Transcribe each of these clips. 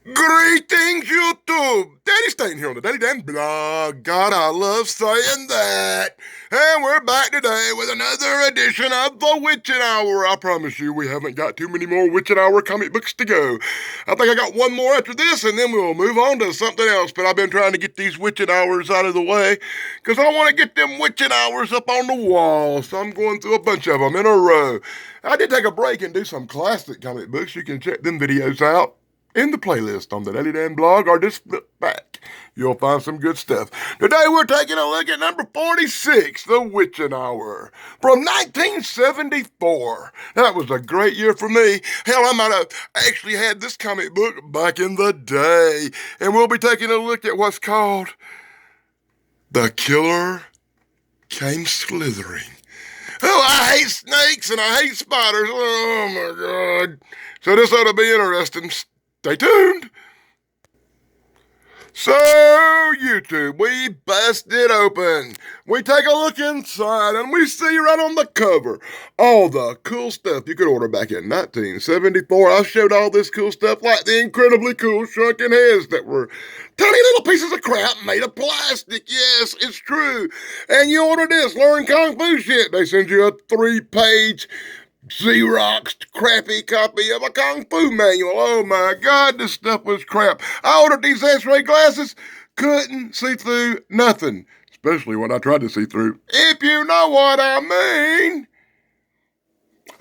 Greetings, YouTube! Daddy Stain here on the Daddy Dan blog. God, I love saying that. And we're back today with another edition of the Witching Hour. I promise you, we haven't got too many more Witching Hour comic books to go. I think I got one more after this, and then we'll move on to something else. But I've been trying to get these Witching Hours out of the way, because I want to get them Witching Hours up on the wall. So I'm going through a bunch of them in a row. I did take a break and do some classic comic books. You can check them videos out in the playlist on the Daddy Dan blog, or just flip back. You'll find some good stuff. Today we're taking a look at number 46, The Witching Hour, from 1974. That was a great year for me. Hell, I might have actually had this comic book back in the day. And we'll be taking a look at what's called The Killer Came Slithering. Oh, I hate snakes and I hate spiders. Oh my God. So this ought to be interesting. Stay tuned. So, YouTube, we bust it open. We take a look inside and we see right on the cover all the cool stuff you could order back in 1974. I showed all this cool stuff like the incredibly cool shrunken heads that were tiny little pieces of crap made of plastic. Yes, it's true. And you order this Learn Kung Fu shit. They send you a 3-page Xeroxed crappy copy of a Kung Fu manual. Oh my God, this stuff was crap. I ordered these x-ray glasses, couldn't see through nothing, especially when I tried to see through, if you know what I mean.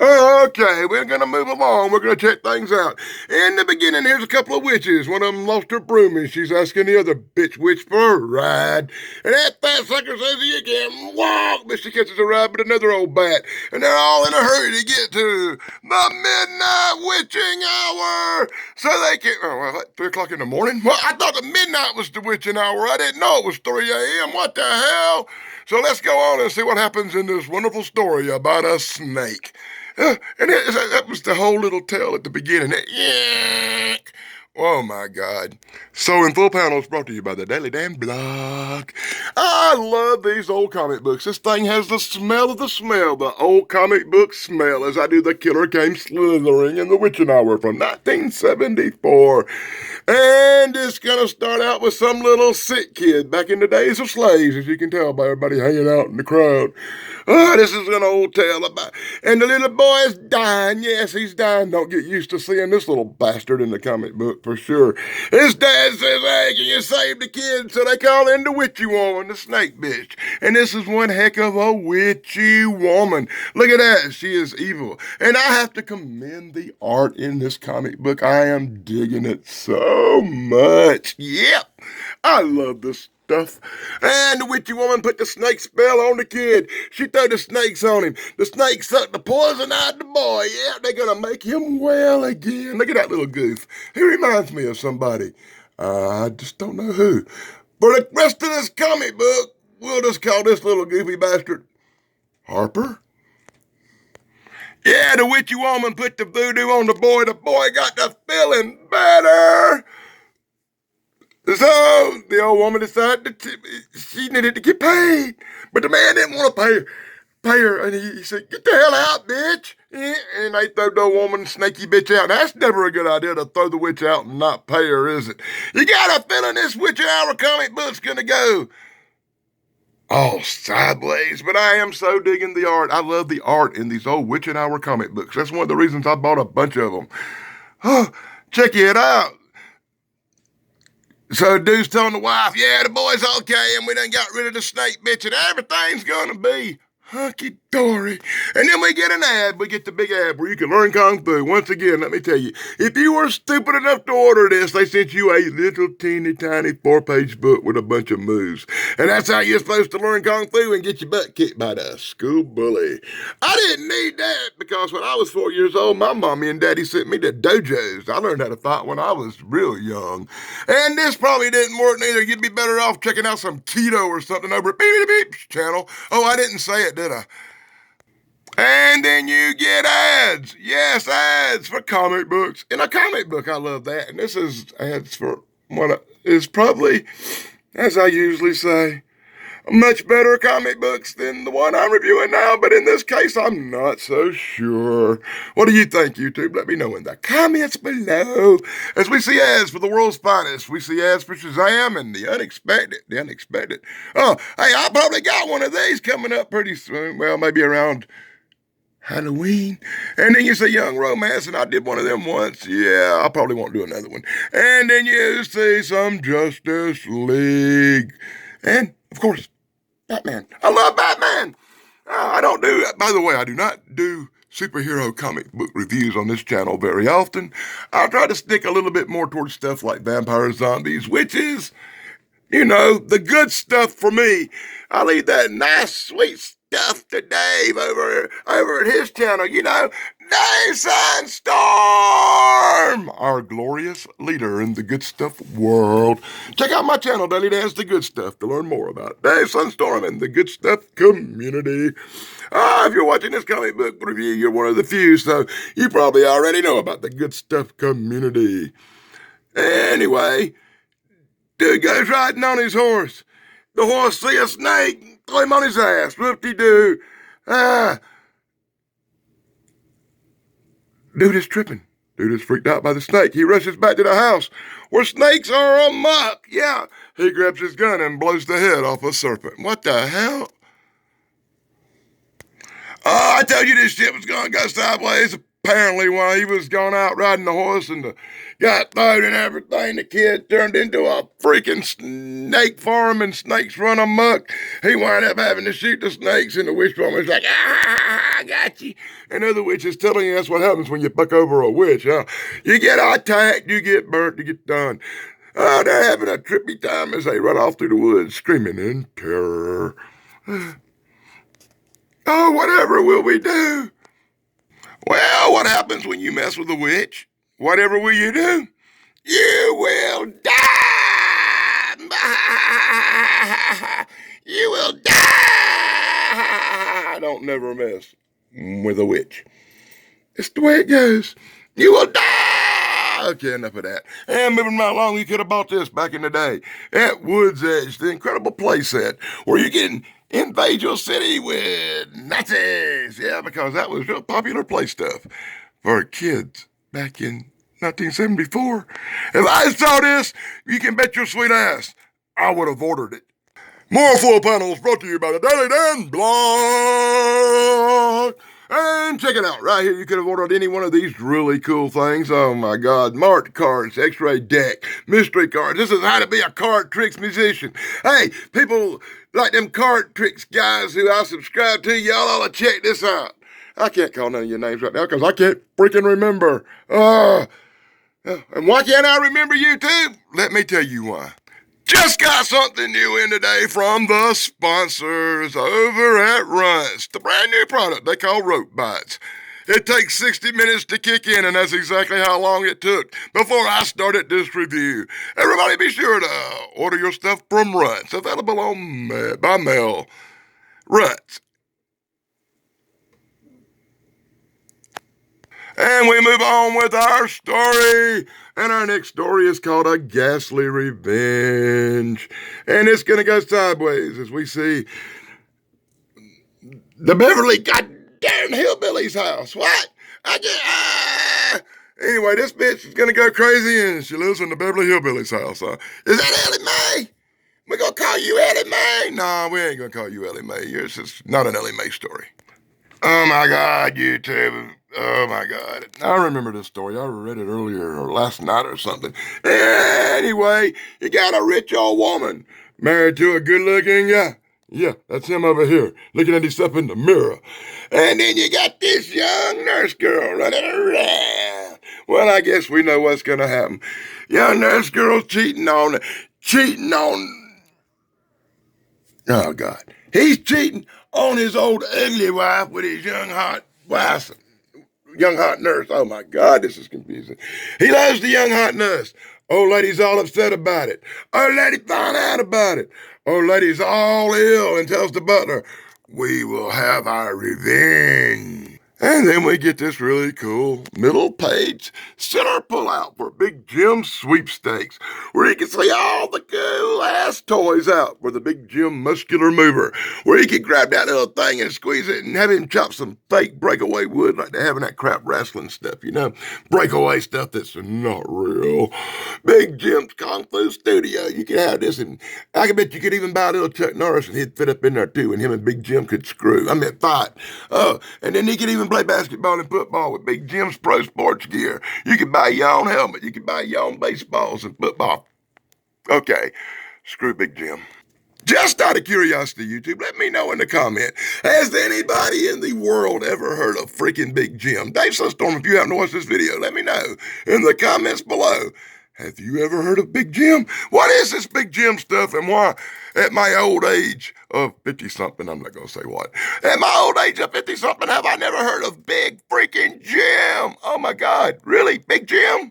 Okay, we're going to move along. We're going to check things out. In the beginning, here's a couple of witches. One of them lost her broom, and she's asking the other bitch witch for a ride. And that fat sucker says you can't walk, but she catches a ride with another old bat. And they're all in a hurry to get to the midnight witching hour. So they can, what, 3 o'clock in the morning? Well, I thought the midnight was the witching hour. I didn't know it was 3 a.m. What the hell? So let's go on and see what happens in this wonderful story about a snake. That was the whole little tale at the beginning. Yuck. Oh my God. So in full panels brought to you by the Daily Dan blog. I love these old comic books. This thing has the smell of the smell, the old comic book smell, as I do The Killer Came Slithering in The Witching Hour from 1974. And it's going to start out with some little sick kid back in the days of slaves, as you can tell by everybody hanging out in the crowd. Oh, this is an old tale about, and the little boy is dying. Yes, he's dying. Don't get used to seeing this little bastard in the comic book for sure. His dad says, hey, can you save the kid? So they call in the witchy woman, the snake bitch. And this is one heck of a witchy woman. Look at that. She is evil. And I have to commend the art in this comic book. I am digging it so much. Yep. I love this stuff. And the witchy woman put the snake spell on the kid. She threw the snakes on him. The snake sucked the poison out of the boy. Yeah, they're gonna make him well again. Look at that little goof. He reminds me of somebody. I just don't know who. For the rest of this comic book, we'll just call this little goofy bastard Harper. Yeah, the witchy woman put the voodoo on the boy. The boy got to feeling better. So the old woman decided that she needed to get paid, but the man didn't want to pay her, and he said, "Get the hell out, bitch!" And they threw the old woman, snaky bitch, out. That's never a good idea to throw the witch out and not pay her, is it? You got a feeling this Witch Hour comic book's gonna go all sideways, but I am so digging the art. I love the art in these old Witch Hour comic books. That's one of the reasons I bought a bunch of them. Oh, check it out. So dude's telling the wife, yeah, the boy's okay, and we done got rid of the snake bitch, and everything's gonna be hunky-dory. And then we get an ad. We get the big ad where you can learn Kung Fu. Once again, let me tell you, if you were stupid enough to order this, they sent you a little teeny tiny 4-page book with a bunch of moves. And that's how you're supposed to learn Kung Fu and get your butt kicked by the school bully. I didn't need that because when I was 4 years old, my mommy and daddy sent me to dojos. I learned how to fight when I was real young. And this probably didn't work neither. You'd be better off checking out some keto or something over at Beep Beep channel. Oh, I didn't say it, did I? And then you get ads. Yes, ads for comic books. In a comic book, I love that. And this is ads for what is probably, as I usually say, much better comic books than the one I'm reviewing now, but in this case, I'm not so sure. What do you think, YouTube? Let me know in the comments below. As we see ads for the world's finest, we see ads for Shazam and the unexpected. The unexpected. Oh, hey, I probably got one of these coming up pretty soon. Well, maybe around Halloween. And then you say Young Romance, and I did one of them once. Yeah, I probably won't do another one. And then you see some Justice League. And, of course, Batman. I love Batman. I don't do, by the way, I do not do superhero comic book reviews on this channel very often. I try to stick a little bit more towards stuff like vampires, zombies, witches, you know, the good stuff for me. I leave that nice, sweet stuff to Dave over at his channel, you know. Dave Sunstorm, our glorious leader in the good stuff world. Check out my channel, Daily Dance The Good Stuff, to learn more about Dave Sunstorm and the good stuff community. If you're watching this comic book review, you're one of the few, so you probably already know about the good stuff community. Anyway, dude goes riding on his horse. The horse see a snake, throw him on his ass. Whoop-de-doo. Dude is tripping. Dude is freaked out by the snake. He rushes back to the house where snakes are amok. Yeah, he grabs his gun and blows the head off a serpent. What the hell? Oh, I told you this shit was going to go sideways. Apparently, while he was going out riding the horse and the got thrown and everything, the kid turned into a freaking snake farm and snakes run amok. He wound up having to shoot the snakes, and the witch woman was like, I got you. And other witches telling you that's what happens when you buck over a witch. Huh? You get attacked, you get burnt, you get done. They're having a trippy time as they run off through the woods, screaming in terror. Oh, whatever will we do? Well, what happens when you mess with a witch? Whatever will you do? You will die! You will die! Don't never mess with a witch. It's the way it goes. You will die! Okay, enough of that. And moving right along, you could have bought this back in the day at Woods Edge, the incredible playset where you can invade your city with Nazis. Yeah, because that was real popular play stuff for kids back in 1974. If I saw this, you can bet your sweet ass I would have ordered it. More full panels brought to you by the Daily Dan blog. And check it out. Right here, you could have ordered any one of these really cool things. Oh, my God. Marked cards, X-ray deck, mystery cards. This is how to be a card tricks musician. Hey, people like them card tricks guys who I subscribe to, y'all ought to check this out. I can't call none of your names right now because I can't freaking remember. And why can't I remember you too? Let me tell you why. Just got something new in today from the sponsors over at Runts. The brand new product they call Rope Bites. It takes 60 minutes to kick in, and that's exactly how long it took before I started this review. Everybody be sure to order your stuff from Runts. Available on by mail. Runts. And we move on with our story. And our next story is called A Ghastly Revenge. And it's going to go sideways as we see the Beverly goddamn Hillbillies house. What? Anyway, this bitch is going to go crazy and she lives in the Beverly Hillbillies house. Is that Ellie Mae? We're going to call you Ellie Mae? No, we ain't going to call you Ellie Mae. It's just not an Ellie Mae story. Oh my God, YouTube. Oh my God. I remember this story. I read it earlier or last night or something. Anyway, you got a rich old woman married to a good looking guy. Yeah, that's him over here, looking at himself in the mirror. And then you got this young nurse girl running around. Well, I guess we know what's going to happen. Young nurse girl cheating on, oh God. He's cheating on his old ugly wife with his young hot wife. Young hot nurse. Oh my God, this is confusing. He loves the young hot nurse. Old lady's all upset about it. Old lady found out about it. Old lady's all ill and tells the butler, we will have our revenge. And then we get this really cool middle page center pullout for Big Jim sweepstakes, where you can see all the cool ass toys out for the Big Jim muscular mover, where you can grab that little thing and squeeze it and have him chop some fake breakaway wood like they have in that crap wrestling stuff, you know, breakaway stuff that's not real. Big Jim's Kung Fu Studio, you can have this, and I can bet you could even buy a little Chuck Norris and he'd fit up in there too, and him and Big Jim could fight. Oh, and then he could even play basketball and football with Big Jim's pro sports gear. You can buy your own helmet. You can buy your own baseballs and football. Okay, screw Big Jim. Just out of curiosity, YouTube, let me know in the comment, has anybody in the world ever heard of freaking Big Jim? Dave Sunstorm, if you haven't watched this video, let me know in the comments below. Have you ever heard of Big Jim? What is this Big Jim stuff, and why, at my old age of 50-something, I'm not going to say what, at my old age of 50-something, have I never heard of Big freaking Jim? Oh my God, really? Big Jim?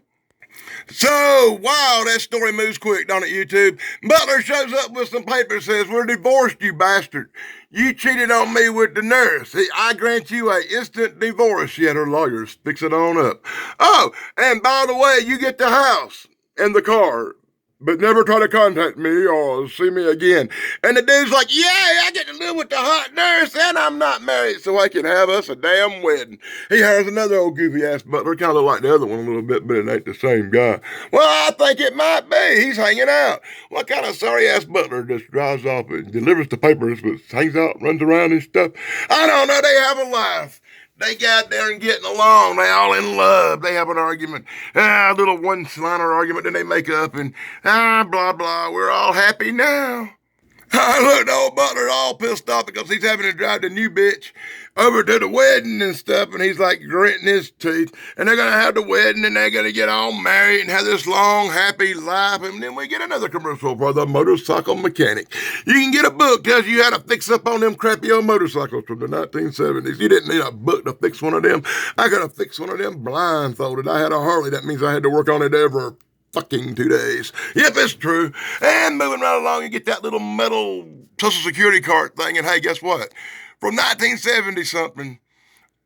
So, wow, that story moves quick, don't it, YouTube? Butler shows up with some papers, says, we're divorced, you bastard. You cheated on me with the nurse. I grant you a instant divorce. She had her lawyers fix it on up. Oh, and by the way, you get the house and the car, but never try to contact me or see me again. And the dude's like, yay, I get to live with the hot nurse and I'm not married, so I can have us a damn wedding. He hires another old goofy-ass butler, kind of look like the other one a little bit, but it ain't the same guy. Well, I think it might be. He's hanging out. What kind of sorry-ass butler just drives off and delivers the papers, but hangs out, runs around and stuff? I don't know. They have a life. They got there and getting along. They all in love. They have an argument, a little one-liner argument, then they make up and blah, blah. We're all happy now. Look, the old butler all pissed off because he's having to drive the new bitch over to the wedding and stuff, and he's like gritting his teeth. And they're going to have the wedding, and they're going to get all married and have this long, happy life. And then we get another commercial for the motorcycle mechanic. You can get a book that tells you how to fix up on them crappy old motorcycles from the 1970s. You didn't need a book to fix one of them. I could have fixed one of them blindfolded. I had a Harley. That means I had to work on it every fucking 2 days. Yep, it's true. And moving right along, you get that little metal Social Security card thing, and hey, guess what? From 1970-something,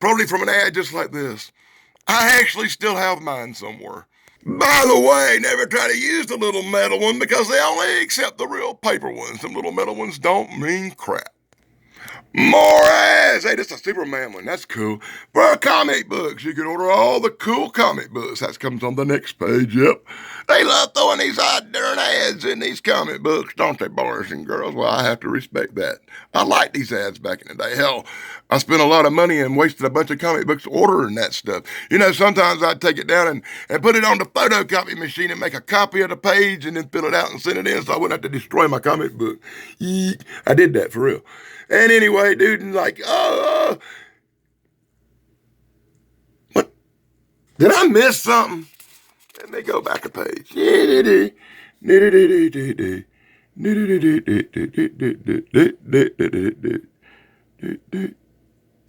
probably from an ad just like this, I actually still have mine somewhere. By the way, never try to use the little metal one because they only accept the real paper ones. Them little metal ones don't mean crap. More ads! Hey, this is a Superman one. That's cool. For comic books, you can order all the cool comic books. That comes on the next page, yep. They love throwing these odd darn ads in these comic books, don't they, boys and girls? Well, I have to respect that. I liked these ads back in the day. Hell, I spent a lot of money and wasted a bunch of comic books ordering that stuff. You know, sometimes I'd take it down and put it on the photocopy machine and make a copy of the page and then fill it out and send it in so I wouldn't have to destroy my comic book. Eek. I did that for real. And anyway, dude, like, what? Did I miss something? Let me go back a page.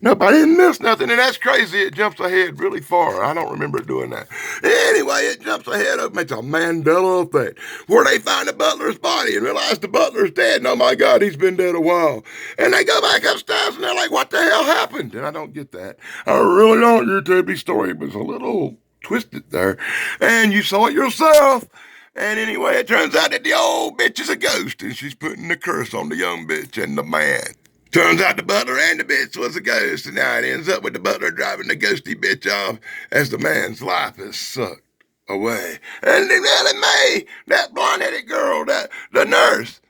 Nope, I didn't miss nothing, and that's crazy. It jumps ahead really far. I don't remember doing that. Anyway, it jumps ahead, it makes a Mandela effect, where they find the butler's body and realize the butler's dead, and oh my God, he's been dead a while. And they go back upstairs, and they're like, what the hell happened? And I don't get that. I really don't. Your Toby story was a little twisted there, and you saw it yourself. And anyway, it turns out that the old bitch is a ghost, and she's putting the curse on the young bitch and the man. Turns out the butler and the bitch was a ghost, and now it ends up with the butler driving the ghosty bitch off as the man's life is sucked away. And then May, that blonde-headed girl, the nurse,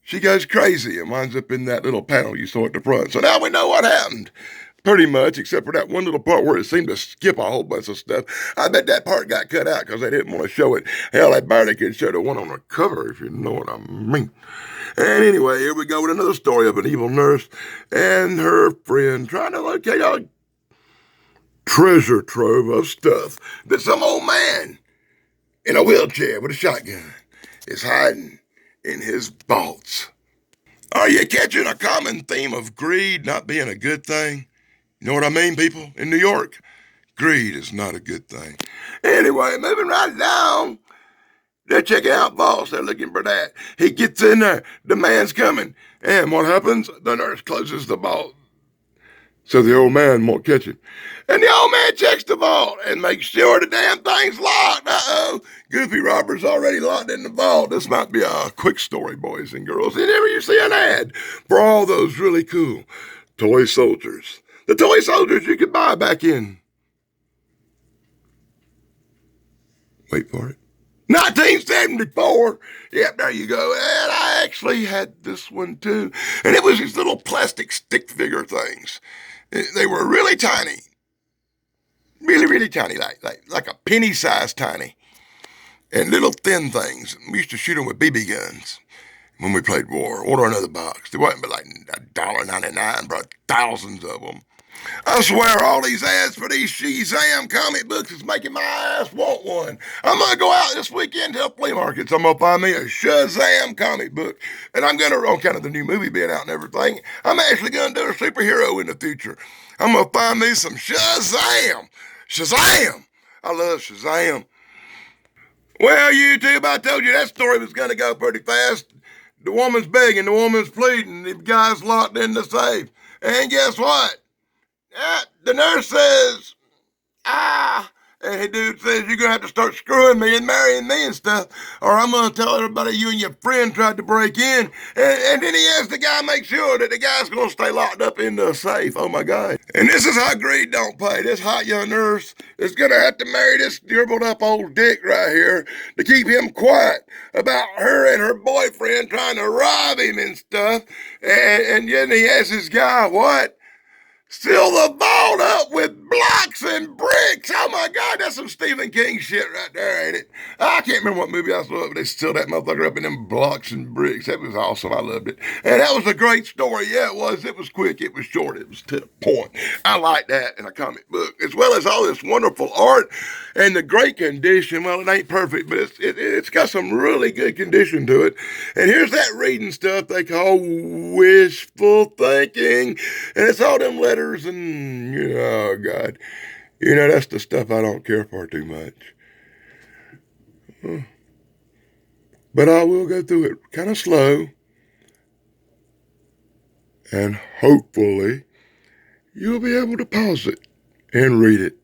she goes crazy and winds up in that little panel you saw at the front. So now we know what happened. Pretty much, except for that one little part where it seemed to skip a whole bunch of stuff. I bet that part got cut out because they didn't want to show it. Hell, they barely could show the one on the cover, if you know what I mean. And anyway, here we go with another story of an evil nurse and her friend trying to locate a treasure trove of stuff that some old man in a wheelchair with a shotgun is hiding in his vaults. Are you catching a common theme of greed not being a good thing? You know what I mean, people? In New York, greed is not a good thing. Anyway, moving right down. They're checking out vaults. They're looking for that. He gets in there. The man's coming. And what happens? The nurse closes the vault so the old man won't catch him. And the old man checks the vault and makes sure the damn thing's locked. Uh-oh, Goofy Robber's already locked in the vault. This might be a quick story, boys and girls. Whenever you see an ad for all those really cool toy soldiers, the toy soldiers you could buy back in, wait for it, 1974. Yep, there you go. And I actually had this one too. And it was these little plastic stick figure things. They were really tiny. Really, really tiny, like a penny size tiny. And little thin things. We used to shoot them with BB guns when we played war. Order another box. They wasn't but like $1.99, brought thousands of them. I swear all these ads for these Shazam comic books is making my ass want one. I'm going to go out this weekend to flea markets. I'm going to find me a Shazam comic book. And I'm going to, on kind of the new movie being out and everything, I'm actually going to do a superhero in the future. I'm going to find me some Shazam. Shazam! I love Shazam. Well, YouTube, I told you that story was going to go pretty fast. The woman's begging, the woman's pleading, the guy's locked in the safe. And guess what? The nurse says, and the dude says, you're going to have to start screwing me and marrying me and stuff, or I'm going to tell everybody you and your friend tried to break in. And then he has the guy make sure that the guy's going to stay locked up in the safe. Oh, my God. And this is how greed don't pay. This hot young nurse is going to have to marry this dribbled up old dick right here to keep him quiet about her and her boyfriend trying to rob him and stuff. And then he has this guy, what? Fill the vault up with blocks and bricks. Oh my God, that's some Stephen King shit right there, ain't it? I can't remember what movie I saw, but they still that motherfucker up in them blocks and bricks. That was awesome. I loved it. And that was a great story. Yeah, it was. It was quick. It was short. It was to the point. I like that in a comic book, as well as all this wonderful art and the great condition. Well, it ain't perfect, but it's got some really good condition to it. And here's that reading stuff they call wishful thinking. And it's all them letters and, oh God, that's the stuff I don't care for too much. But I will go through it kind of slow, and hopefully you'll be able to pause it and read it.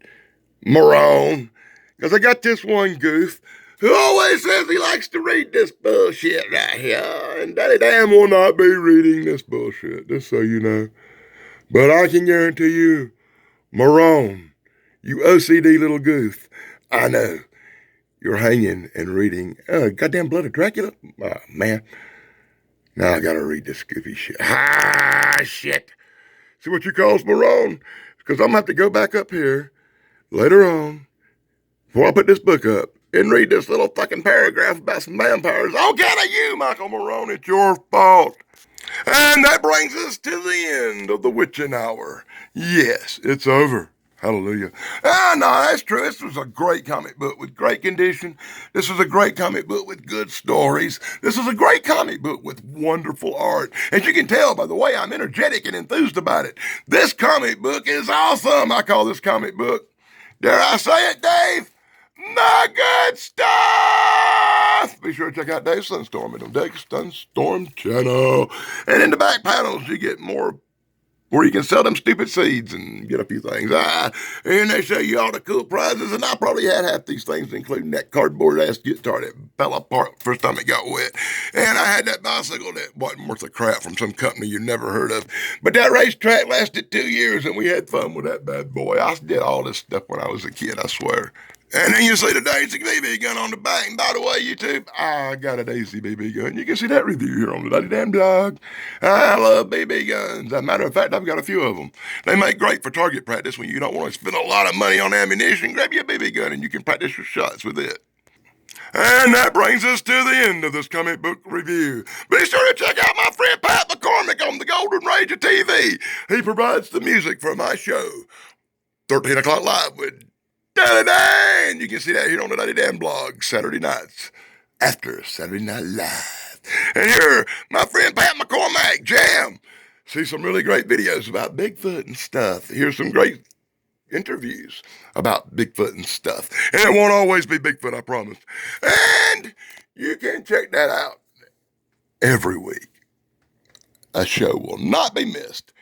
Moron, because I got this one goof who always says he likes to read this bullshit right here, and Daddy Damn will not be reading this bullshit, just so you know. But I can guarantee you, moron, you OCD little goof, I know, you're hanging and reading, goddamn Blood of Dracula? Oh, man. Now I gotta read this goofy shit. Shit. See what you calls moron? Because I'm gonna have to go back up here later on, before I put this book up, and read this little fucking paragraph about some vampires. On account of you, Michael Moron, it's your fault. And that brings us to the end of the witching hour. Yes, it's over. Hallelujah. No, that's true. This was a great comic book with great condition. This was a great comic book with good stories. This was a great comic book with wonderful art. As you can tell by the way I'm energetic and enthused about it, this comic book is awesome. I call this comic book, dare I say it, Dave, the good stuff. Be sure to check out Dave Sunstorm at the Dave Sunstorm channel. And in the back panels, you get more where you can sell them stupid seeds and get a few things. And they show you all the cool prizes. And I probably had half these things, including that cardboard-ass guitar that fell apart first time it got wet. And I had that bicycle that wasn't worth a crap from some company you never heard of. But that racetrack lasted 2 years, and we had fun with that bad boy. I did all this stuff when I was a kid, I swear. And then you see the Daisy BB gun on the back. And by the way, YouTube, I got a Daisy BB gun. You can see that review here on the Daddy Damn blog. I love BB guns. As a matter of fact, I've got a few of them. They make great for target practice when you don't want to spend a lot of money on ammunition. Grab your BB gun and you can practice your shots with it. And that brings us to the end of this comic book review. Be sure to check out my friend Pat McCormick on the Golden Rage of TV. He provides the music for my show, 13 o'clock live with Daddy Dan. You can see that here on the Daddy Dan blog, Saturday nights after Saturday Night Live. And here, my friend Pat McCormack, Jam. See some really great videos about Bigfoot and stuff. Here's some great interviews about Bigfoot and stuff. And it won't always be Bigfoot, I promise. And you can check that out every week. A show will not be missed.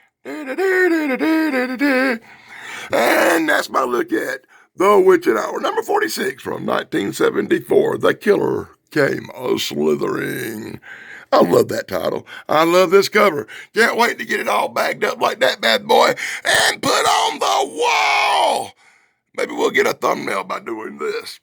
And that's my look at The Witching Hour, number 46 from 1974. The Killer Came a-Slithering. I love that title. I love this cover. Can't wait to get it all bagged up like that bad boy and put on the wall. Maybe we'll get a thumbnail by doing this.